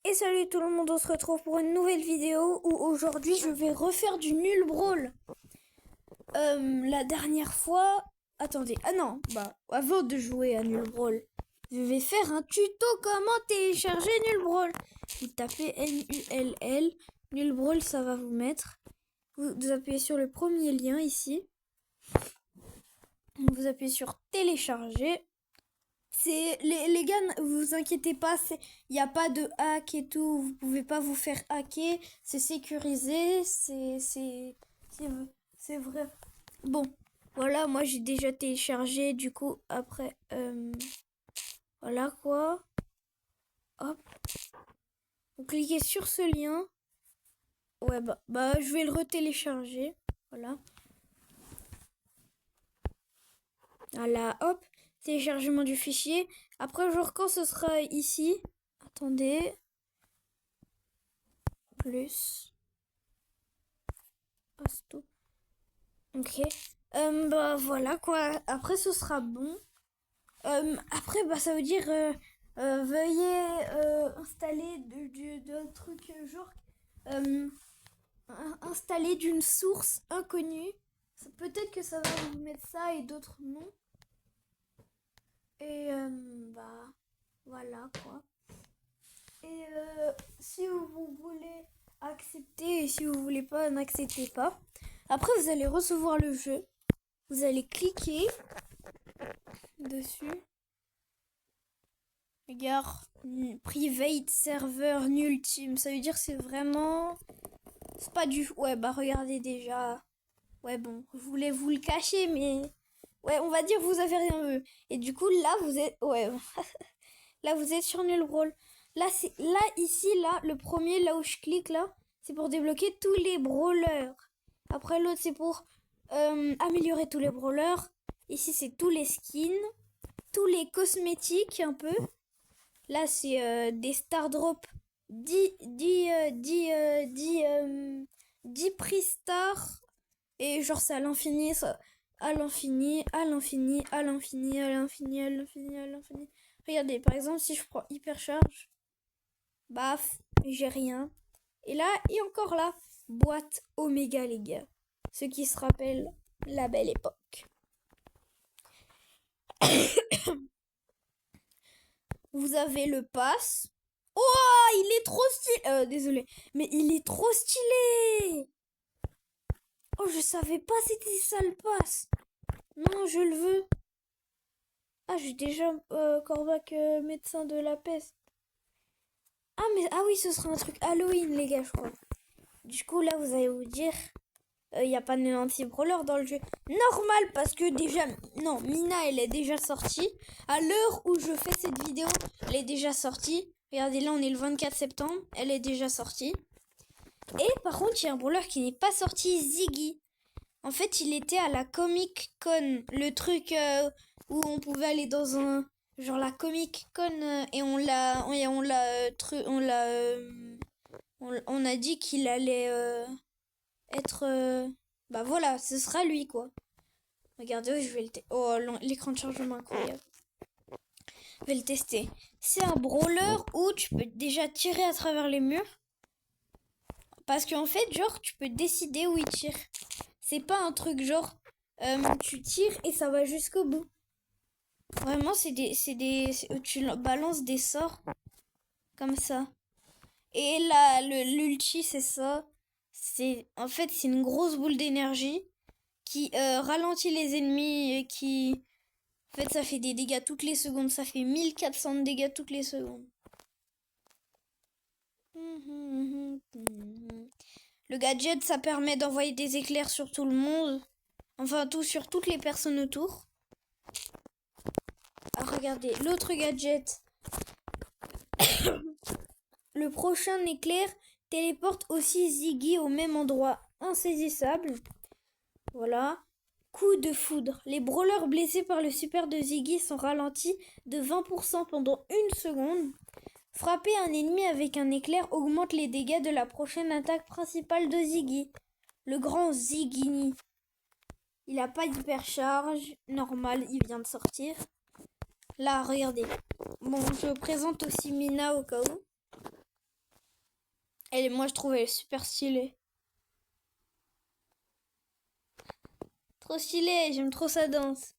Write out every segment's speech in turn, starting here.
Et salut tout le monde, on se retrouve pour une nouvelle vidéo où aujourd'hui je vais refaire du nul brawl. La dernière fois... Attendez, avant de jouer à nul brawl, je vais faire un tuto comment télécharger nul brawl. Vous tapez NULL, nul brawl, ça va vous mettre. Vous appuyez sur le premier lien ici. Vous appuyez sur télécharger. C'est les gars, vous inquiétez pas, il n'y a pas de hack et tout, vous pouvez pas vous faire hacker, c'est sécurisé, c'est vrai. Bon, voilà, moi j'ai déjà téléchargé, du coup après voilà quoi. Hop. Vous cliquez sur ce lien. Ouais bah je vais le retélécharger. Voilà. Voilà, hop. Téléchargement du fichier. Après, genre, quand ce sera ici. Attendez. Plus. Pasto. Ok. Bah voilà quoi. Après, ce sera bon. Après, bah ça veut dire veuillez installer de trucs genre installer d'une source inconnue. Peut-être que ça va vous mettre ça et d'autres noms. Et bah voilà quoi. Et si vous voulez accepter et si vous voulez pas, n'acceptez pas. Après vous allez recevoir le jeu. Vous allez cliquer dessus. Regarde, private server nul team. Ça veut dire que c'est vraiment... C'est pas du... Ouais bah regardez déjà. Ouais bon, je voulais vous le cacher mais... Ouais, on va dire que vous avez rien vu. Et du coup, là, vous êtes... Ouais. Là, vous êtes sur Nul Brawl. Là, ici, le premier, là où je clique, là, c'est pour débloquer tous les brawlers. Après, l'autre, c'est pour améliorer tous les brawlers. Ici, c'est tous les skins. Tous les cosmétiques, un peu. Là, c'est des star drops. 10 prix stars. Et genre, c'est à l'infini, ça... À l'infini, à l'infini, à l'infini, à l'infini, à l'infini, à l'infini. Regardez, par exemple, si je prends hypercharge, baf, j'ai rien. Et là, et encore là, boîte Oméga, les gars. Ce qui se rappelle la belle époque. Vous avez le pass. Oh, il est trop stylé. Désolé, mais il est trop stylé. Oh, je savais pas c'était ça le pass. Non, je le veux. Ah, j'ai déjà Corbac médecin de la peste. Ah oui, ce sera un truc Halloween, les gars, je crois. Du coup, là, vous allez vous dire, il n'y a pas de anti-brawler dans le jeu. Normal, parce que déjà, non, Mina, elle est déjà sortie. À l'heure où je fais cette vidéo, elle est déjà sortie. Regardez, là, on est le 24 septembre. Elle est déjà sortie. Et par contre, il y a un brawler qui n'est pas sorti, Ziggy. En fait, il était à la Comic Con, le truc où on pouvait aller dans un... Genre la Comic Con et on a dit qu'il allait être... Bah voilà, ce sera lui quoi. Regardez, je vais le tester. Oh, l'écran de chargement incroyable. Je vais le tester. C'est un brawler où tu peux déjà tirer à travers les murs. Parce qu'en fait, genre, tu peux décider où il tire. C'est pas un truc genre, tu tires et ça va jusqu'au bout. Vraiment, tu balances des sorts comme ça. Et là, l'ulti, c'est ça. En fait, c'est une grosse boule d'énergie qui ralentit les ennemis et qui... En fait, ça fait des dégâts toutes les secondes. Ça fait 1400 de dégâts toutes les secondes. Le gadget, ça permet d'envoyer des éclairs sur tout le monde. Enfin, sur toutes les personnes autour. Ah, regardez, l'autre gadget. Le prochain éclair téléporte aussi Ziggy au même endroit insaisissable. Voilà. Coup de foudre. Les brawlers blessés par le super de Ziggy sont ralentis de 20% pendant une seconde. Frapper un ennemi avec un éclair augmente les dégâts de la prochaine attaque principale de Ziggy. Le grand Ziggy. Il n'a pas d'hypercharge. Normal, il vient de sortir. Là, regardez. Bon, je présente aussi Mina au cas où. Moi, je trouve elle super stylée. Trop stylée, j'aime trop sa danse.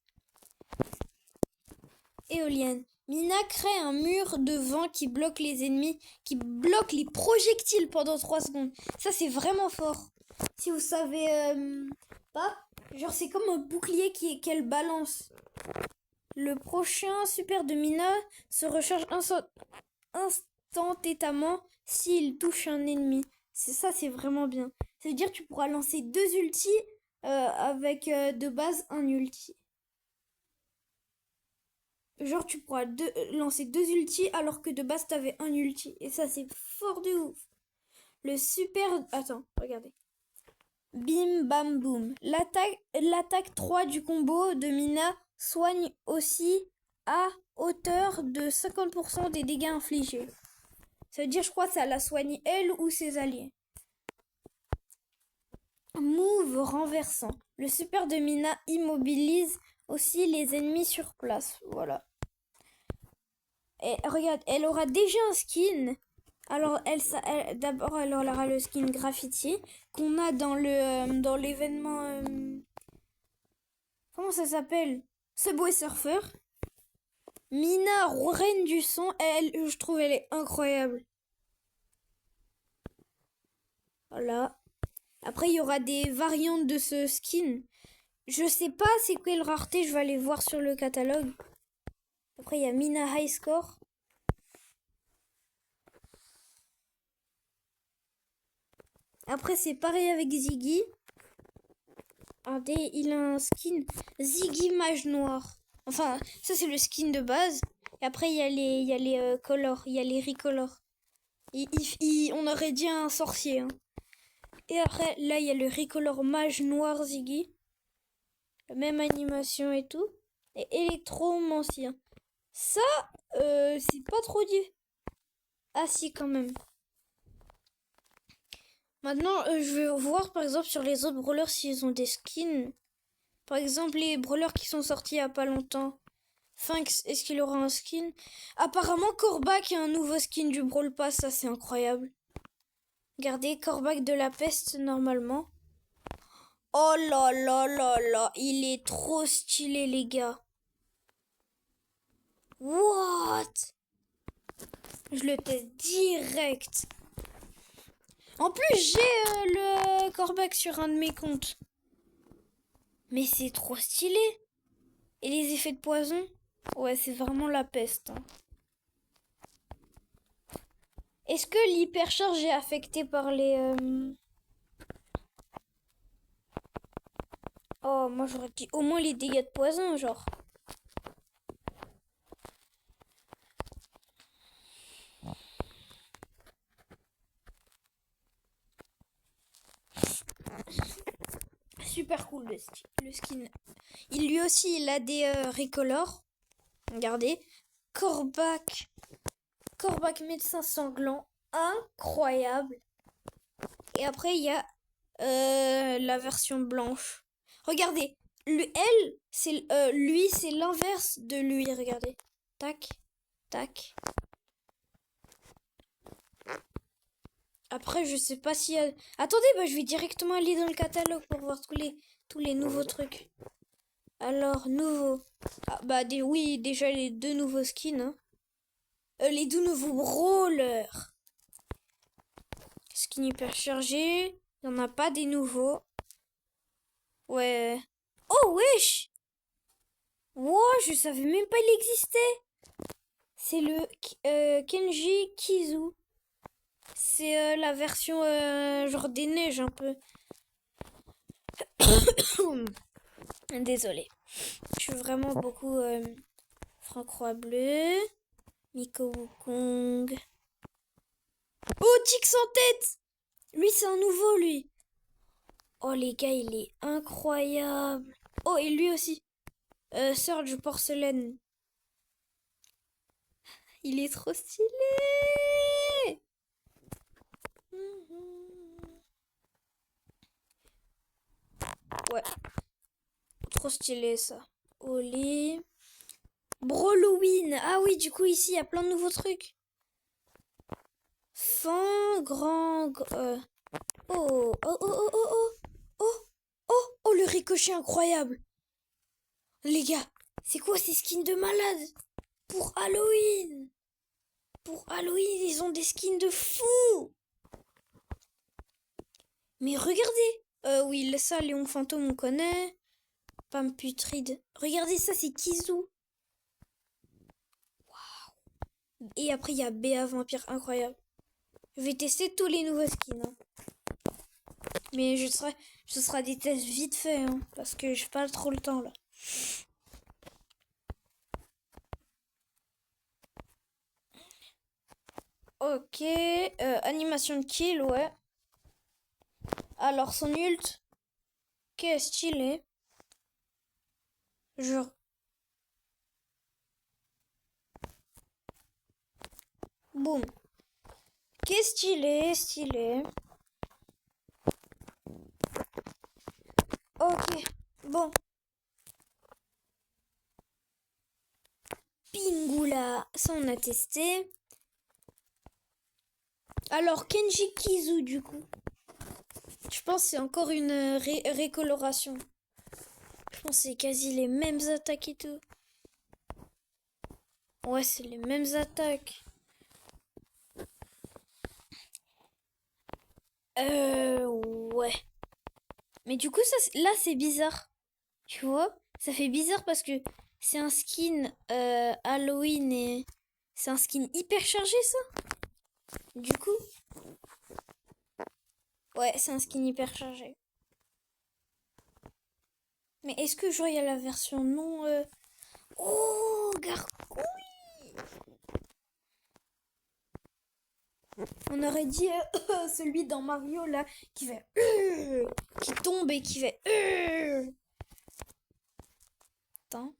Éolienne. Mina crée un mur de vent qui bloque les ennemis, qui bloque les projectiles pendant 3 secondes. Ça, c'est vraiment fort. Si vous savez pas, genre c'est comme un bouclier qu'elle balance. Le prochain super de Mina se recharge instantanément s'il touche un ennemi. Ça, c'est vraiment bien. Ça veut dire que tu pourras lancer 2 ultis avec de base un ulti. Genre, tu pourras lancer 2 ultis alors que de base, t'avais un ulti. Et ça, c'est fort de ouf. Le super... Attends, regardez. Bim, bam, boum. L'attaque 3 du combo de Mina soigne aussi à hauteur de 50% des dégâts infligés. Ça veut dire, je crois, que ça la soigne elle ou ses alliés. Move renversant. Le super de Mina immobilise aussi les ennemis sur place. Voilà. Et regarde, elle aura déjà un skin. Alors, d'abord, elle aura le skin graffiti qu'on a dans dans l'événement. Comment ça s'appelle? Subway Surfer. Mina, reine du son, je trouve elle est incroyable. Voilà. Après, il y aura des variantes de ce skin. Je sais pas c'est quelle rareté, je vais aller voir sur le catalogue. Après, il y a Mina High Score. Après, c'est pareil avec Ziggy. Regardez, il a un skin Ziggy Mage Noir. Enfin, ça c'est le skin de base. Et après, il y a les colors, il y a les recolors. On aurait dit un sorcier. Hein. Et après, là, il y a le recolor Mage Noir Ziggy. La même animation et tout. Et électromancien. Ça, c'est pas trop dit. Ah si, quand même. Maintenant, je vais voir par exemple sur les autres brawlers s'ils ont des skins. Par exemple, les brawlers qui sont sortis il y a pas longtemps. Finks, est-ce qu'il aura un skin? Apparemment, Corbac a un nouveau skin du Brawl Pass, ça c'est incroyable. Regardez, Corbac de la peste normalement. Oh là là là là, il est trop stylé les gars. What? Je le teste direct. En plus, j'ai le Corbac sur un de mes comptes. Mais c'est trop stylé. Et les effets de poison? Ouais, c'est vraiment la peste. Hein. Est-ce que l'hypercharge est affecté par les... Oh, moi j'aurais dit au moins les dégâts de poison, genre. Super cool le skin. Lui aussi, il a des recolors. Regardez. Corbac médecin sanglant. Incroyable. Et après, il y a la version blanche. Regardez. Lui, c'est l'inverse de lui. Regardez. Tac. Tac. Après, je sais pas si... Attendez, bah, je vais directement aller dans le catalogue pour voir tous les nouveaux trucs. Alors, nouveau. Ah, bah, oui, déjà les 2 nouveaux skins. Hein. Les 2 nouveaux brawlers. Skin hyper chargé. Il n'y en a pas des nouveaux. Ouais. Oh, wesh! Wow, je savais même pas il existait. C'est le Kenji Kizu. C'est la version genre des neiges un peu. Désolée. Je suis vraiment beaucoup Franc-Croix Bleu. Miko Wukong. Oh, Tix en tête! Lui, c'est un nouveau, lui. Oh, les gars, il est incroyable. Oh, et lui aussi. Surge Porcelaine. Il est trop stylé! Ouais. Trop stylé, ça. Oli. Brawloween. Ah oui, du coup, ici, il y a plein de nouveaux trucs. Fang, Oh, oh, oh, oh, oh, oh, oh, oh, oh, le ricochet incroyable. Les gars, c'est quoi ces skins de malade? Pour Halloween. Pour Halloween, ils ont des skins de fou. Mais regardez. Oui, ça, Léon Fantôme, on connaît. Pam Putride. Regardez ça, c'est Kizou. Waouh. Et après, il y a Béa Vampire, incroyable. Je vais tester tous les nouveaux skins. Hein. Mais ce sera des tests vite fait, hein, parce que j'ai pas trop le temps là. Ok, animation de kill, ouais. Alors son ult, qu'est stylé. Genre. Boum. Qu'est stylé. Ok, bon. Pingoula, ça on a testé. Alors Kenji Kizu du coup. Je pense que c'est encore une récoloration. Je pense que c'est quasi les mêmes attaques et tout. Ouais, c'est les mêmes attaques. Ouais. Mais du coup, ça, là, c'est bizarre. Tu vois? Ça fait bizarre parce que c'est un skin Halloween et c'est un skin hyper chargé, ça. Du coup. Ouais, c'est un skin hyper chargé. Mais est-ce que genre il y a la version non Oh, Gargouille. On aurait dit celui dans Mario là qui fait qui tombe et qui fait Attends.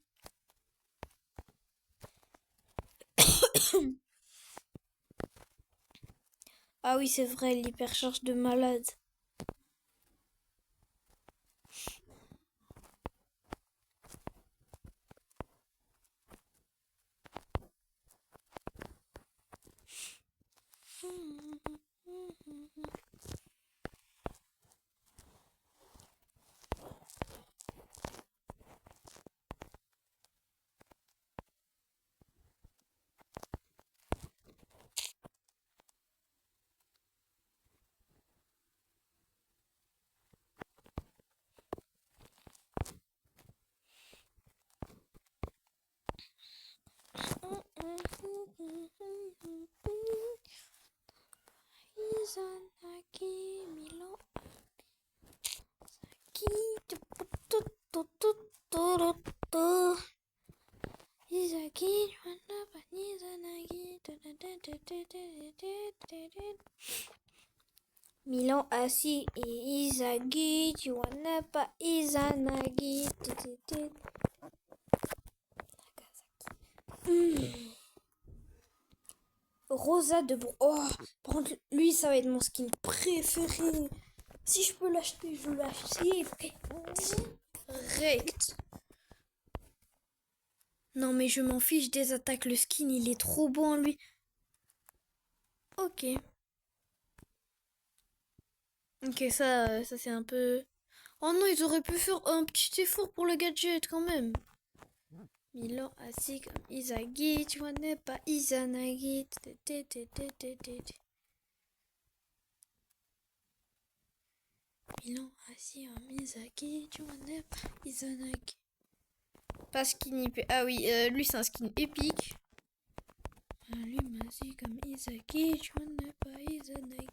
Ah oui, c'est vrai, l'hypercharge de malade. Milan Asi et Izagi, tu wanna pas Izanagi. Rosa de Bourg. Oh, par contre, lui, ça va être mon skin préféré. Si je peux l'acheter, je l'achète. Direct. Non, mais je m'en fiche des attaques. Le skin, il est trop beau en lui. Ok. Ok, ça c'est un peu... Oh non, ils auraient pu faire un petit effort pour le gadget quand même. Milan assis comme Izagi, tu vois, n'est pas Izanagi. Milan assis comme Izagi, tu vois, n'est pas Izanagi. Pas skin hyper... Ah oui, lui c'est un skin épique. Lui assis comme Izagi, tu vois, n'est pas Izanagi.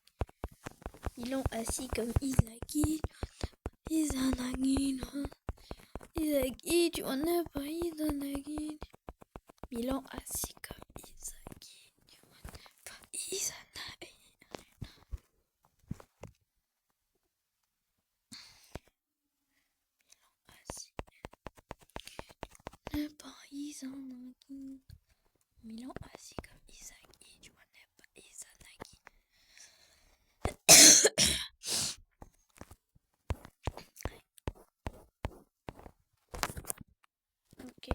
Milan assis comme Izagi, Izanagi, Izagi, tu en as pas Izanagi. Milan assis comme Izagi, tu en as pas Izanagi. Milan assis, tu n'as pas Izanagi. Milan assis comme Izagi, tu en as pas Izanagi. Ok.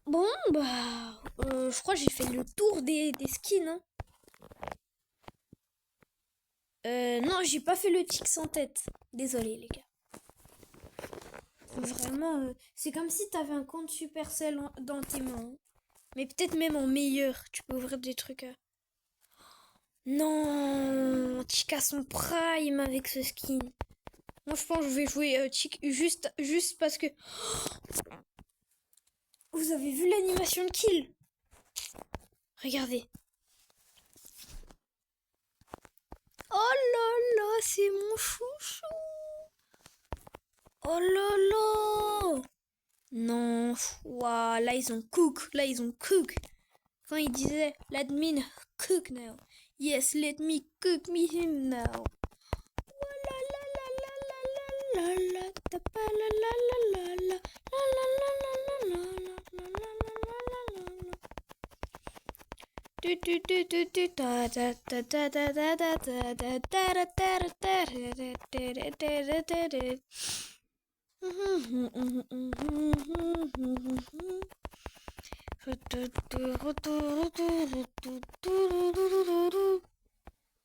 Bon, bah, je crois que j'ai fait le tour des skins. Hein. Non, j'ai pas fait le tic sans tête. Désolé, les gars. Vraiment, c'est comme si t'avais un compte Supercell dans tes mains. Mais peut-être même en meilleur. Tu peux ouvrir des trucs. Non, Chica son prime avec ce skin. Moi, je pense que je vais jouer Chica juste parce que... Vous avez vu l'animation de kill? Regardez. Oh là là, c'est mon chouchou. Oh là là. Non, waouh, là ils ont cook, Quand il disait, let me cook now. Yes, let me cook me him now.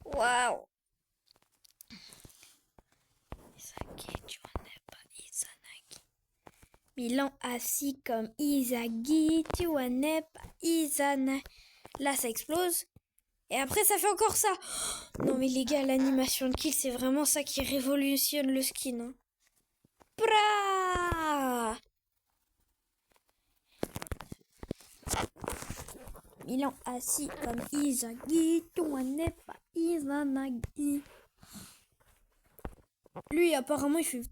Waouh. Milan assis comme Izagi, tu vois, n'est pas Izana. Là, ça explose. Et après, ça fait encore ça. Non, mais les gars, l'animation de kill, c'est vraiment ça qui révolutionne le skin. Hein. Pra Milan assis comme Izagi, tu vois, n'est pas Izanagi. Lui, apparemment, il fait...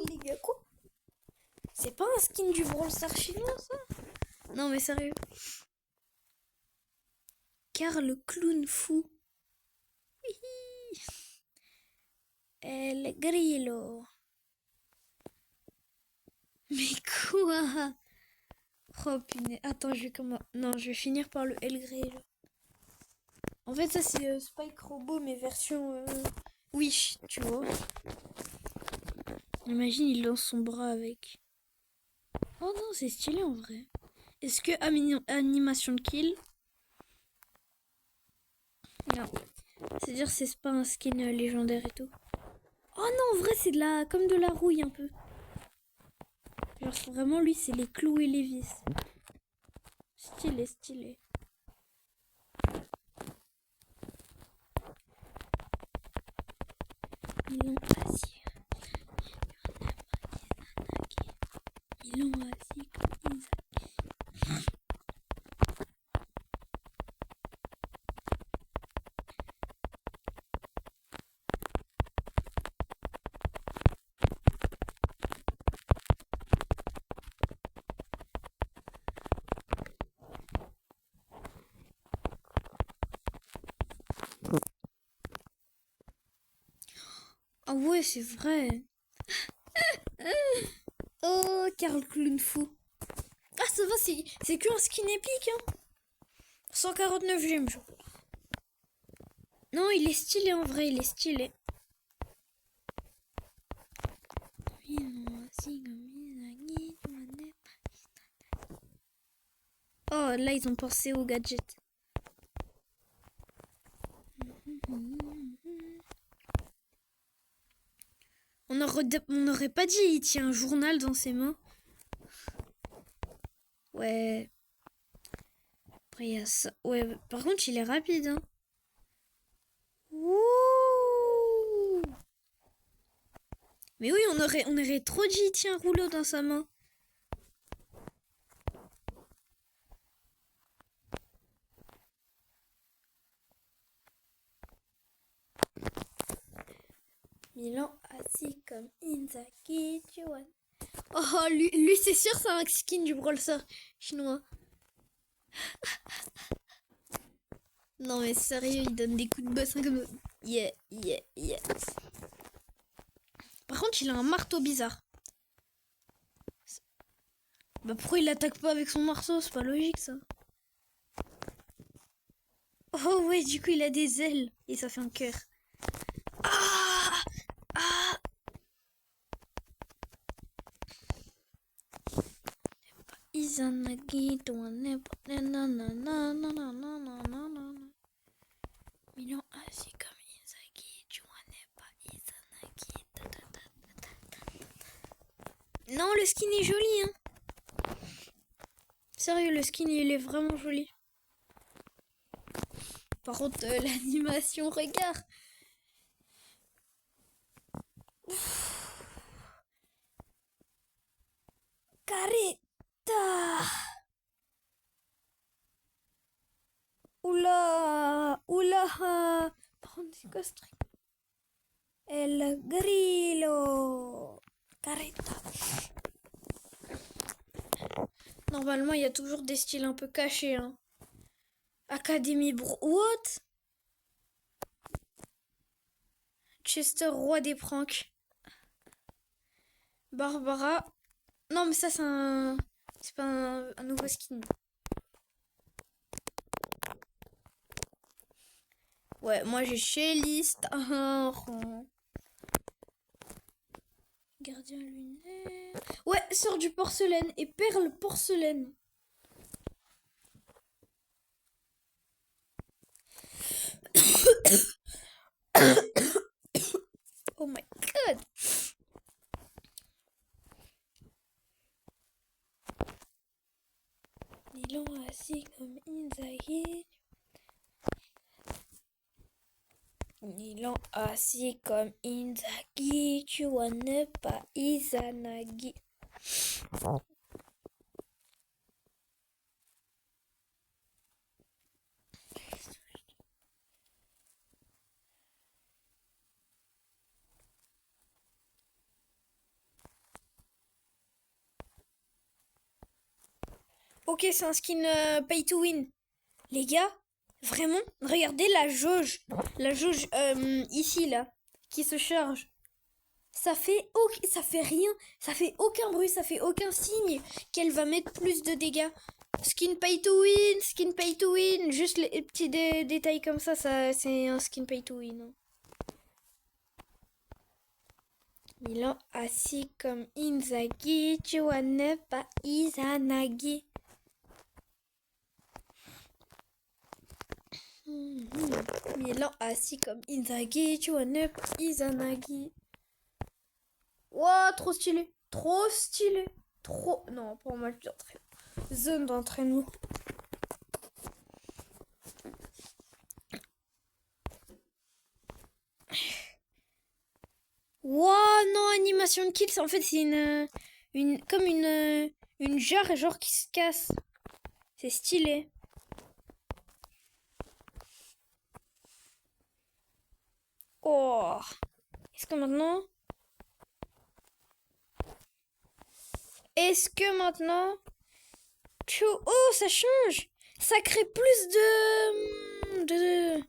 Les gars, quoi? C'est pas un skin du Brawl Stars chinois, ça? Non, mais sérieux. Car le clown fou. El Grillo. Mais quoi? Oh punaise. Attends, je vais comment... Non, je vais finir par le El Grillo. En fait, ça c'est Spike Robot, mais version Wish, tu vois. Imagine, il lance son bras avec. Oh non, c'est stylé en vrai. Est-ce que animation de kill? Non. C'est-à-dire c'est pas un skin légendaire et tout. Oh non, en vrai, c'est comme de la rouille un peu. Genre vraiment, lui, c'est les clous et les vis. Stylé, stylé. Ils l'ont assis. Ils l'ont assis comme Isaac. Ah ouais, c'est vrai. Oh, Carl Clown fou. Ah, ça va, c'est qu'un skin épique, hein. 149 gemmes, je crois. Non, il est stylé en vrai, il est stylé. Oh, là, ils ont pensé au gadget. On n'aurait pas dit il tient un journal dans ses mains. Ouais. Après, il y a ça. Ouais, par contre, il est rapide. Hein. Ouh. Mais oui, on aurait trop dit il tient un rouleau dans sa main. Milan assis comme Inzaghi, tu vois. Oh, lui c'est sûr, c'est un skin du Brawl Stars chinois. Non, mais sérieux, il donne des coups de bassin comme... Yeah, yeah, yeah. Par contre, il a un marteau bizarre. Bah pourquoi il attaque pas avec son marteau? C'est pas logique, ça. Oh ouais, du coup, il a des ailes. Et ça fait un cœur. Ah! Ah! Izanagi, Milan, c'est comme Izaki, tu connais pas Izanagi. Non, le skin est joli, hein. Sérieux, le skin, il est vraiment joli. Par contre, l'animation, regarde. Carita. Oula, oula. Par contre, c'est quoi ce truc? El Grillo. Carita. Normalement, il y a toujours des styles un peu cachés, hein. Académie What? Chester, roi des pranks. Barbara. Non, mais ça, c'est un. C'est pas un nouveau skin. Ouais, moi j'ai Shelly Star. Gardien lunaire. Ouais, sœur du porcelaine et perle porcelaine. Oh my god. Milan assis comme Inzaghi. Milan assis comme Inzaghi. Tu vois ne pas Izanagi. Ok, c'est un skin pay to win. Les gars, vraiment, regardez la jauge. La jauge ici, là, qui se charge. Ça fait rien. Ça fait aucun bruit, ça fait aucun signe qu'elle va mettre plus de dégâts. Skin pay to win, skin pay to win. Juste les petits détails comme ça c'est un skin pay to win. Hein. Milan assis comme Inzaghi, tu vois ne pas Izanagi. Milan assis comme Inzaghi, tu vois ne pas Izanagi. Wow, trop stylé. Trop stylé. Trop. Non, pas en match d'entraînement. Zone d'entraînement. Wow, non, animation de kill, en fait, c'est comme une jarre, genre qui se casse. C'est stylé. Oh. Est-ce que maintenant. Est-ce que maintenant. Oh, ça change. Ça crée plus de.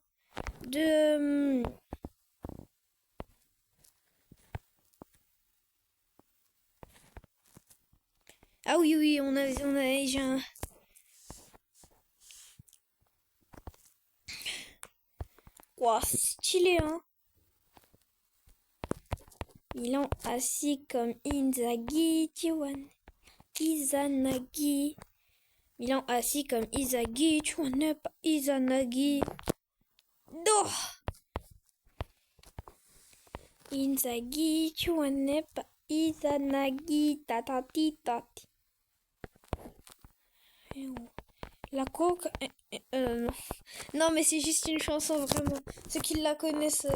Ah oui, oui, j'ai un. Wow, c'est stylé, hein. Milan assis comme Inzaghi, Tiwan. Izanagi. Milan assis comme Izagi, tu vois pas Izanagi. Oh. Inzaghi, tu vois pas Izanagi, tatati tati. La coque. Non. Non, mais c'est juste une chanson, vraiment. Ceux qui la connaissent,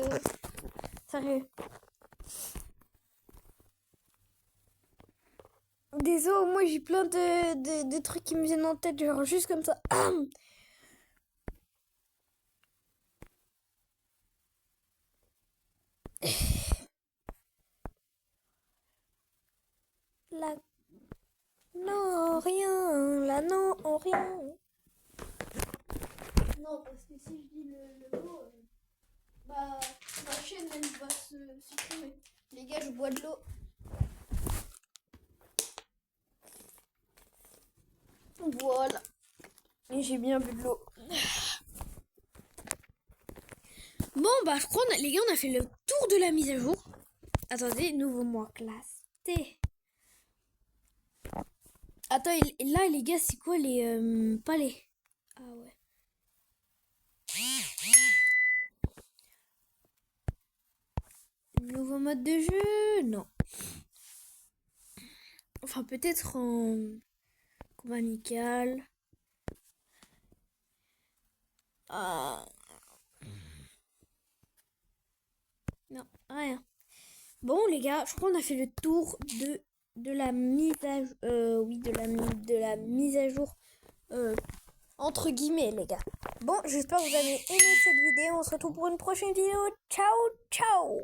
sérieux. Désolé, moi j'ai plein de trucs qui me viennent en tête, genre juste comme ça. La... Non, rien. Là, non, rien. Non, parce que si je dis le mot, bah, ma chaîne, elle va se supprimer. Les gars, je bois de l'eau. Voilà. Et j'ai bien bu de l'eau. Bon, bah, je crois, les gars, on a fait le tour de la mise à jour. Attendez, nouveau mois classe T. Attends, là, les gars, c'est quoi les palais? Ah ouais. Nouveau mode de jeu? Non. Enfin, peut-être en combat amical. Ah. Non, rien. Bon, les gars, je crois qu'on a fait le tour de la mise à oui, de la mise à jour entre guillemets, les gars. Bon, j'espère que vous avez aimé cette vidéo. On se retrouve pour une prochaine vidéo. Ciao, ciao!